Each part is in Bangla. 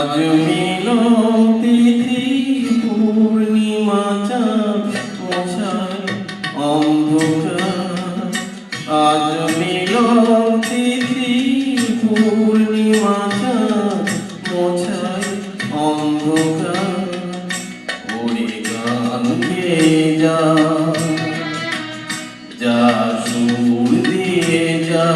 আজ মিলন তিথি পূর্ণিমা চাঁদ মোছায় অন্ধকার। আজ মিলন তিথি পূর্ণিমা চাঁদ মোছায় অন্ধকার। ওরে গান গেয়ে যা, যা সুর দিয়ে যা,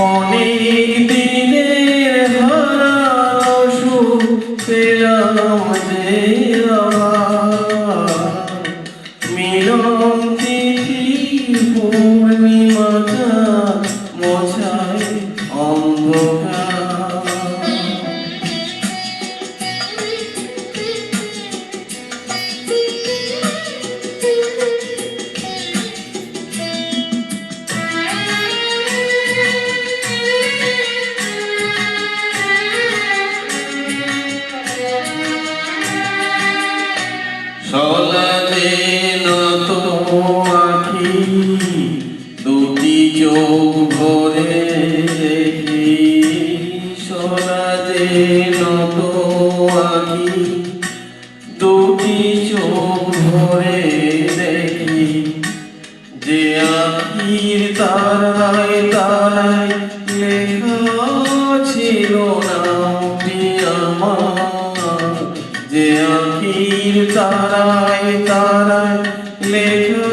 অনেক দিনের হারানো সুখ পেলাম যে আবার। মিলন তিথি পূর্ণিমা চাঁদ মোছায় অন্ধকার। সলাতে নত আখি দুটি চোখ ভরে দেখি। সলাতে নত আখি দুটি চোখ ভরে দেখি। যে আখির তারায় তারায় লেখা ছিল নামটি আমার। যে আখির তারায় তারায় লেখা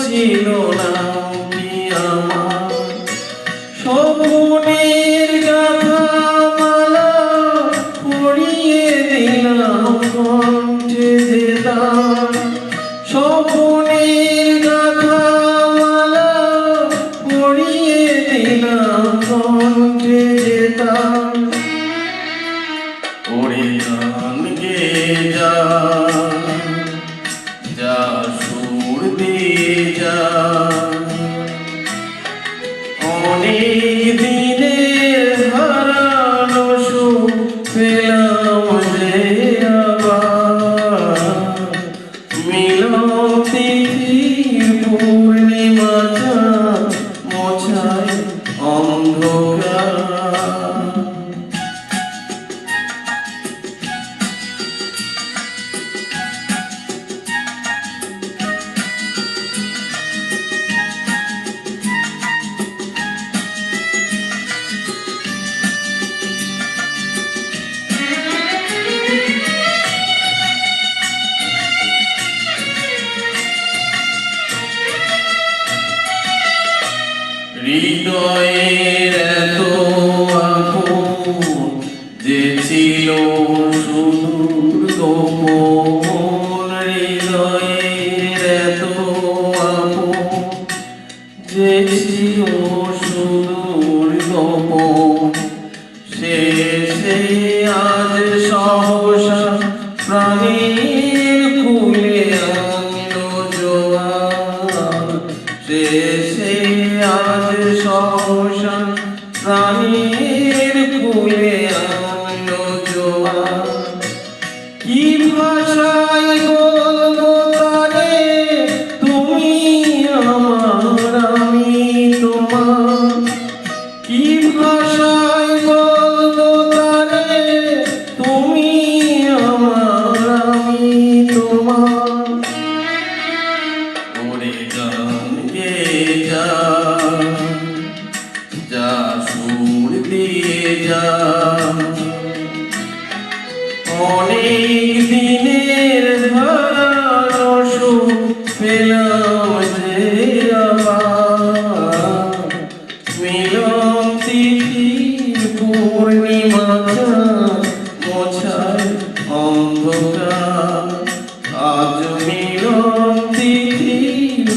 ছিল নামটি আমার। স্বপ্নের গাথা মালা পরিয়ে দিলাম কণ্ঠে যে তার। স্বপ্নের গাথা মালা পরিয়ে দিলাম কণ্ঠে যে তার। ওরে গান গেয়ে যা, যা সুর দিয়ে যা, অনেক দিনের হারানো সুখ পেলাম যে আবার। মিলন তিথির পূর্ণিমা চাঁদ মোছায় অন্ধকার। হৃদয়ের এত আপন যে ছিল সুদূর গোপন। হৃদয়ের এত আপন যে ছিল সুদূর গোপন। সে আজ সহসা প্রাণীর কুলে আনলো জোয়ার। সে আজ সহসা প্রাণীর কুলে আনলো জোয়ার। কি ভাষায় বলবো তারে তুমি আমার আমি তোমার। কি ভাষায় বলবো তারে তুমি আমার আমি তোমার। ওরে গান গেয়ে যা, যা সুর দিয়ে যা, অনেক দিনের হারানো সুখ পেলাম যে আবার। মিলন তিথির পূর্ণিমা চাঁদ মোছায় অন্ধকার। আজ মিলন তিথির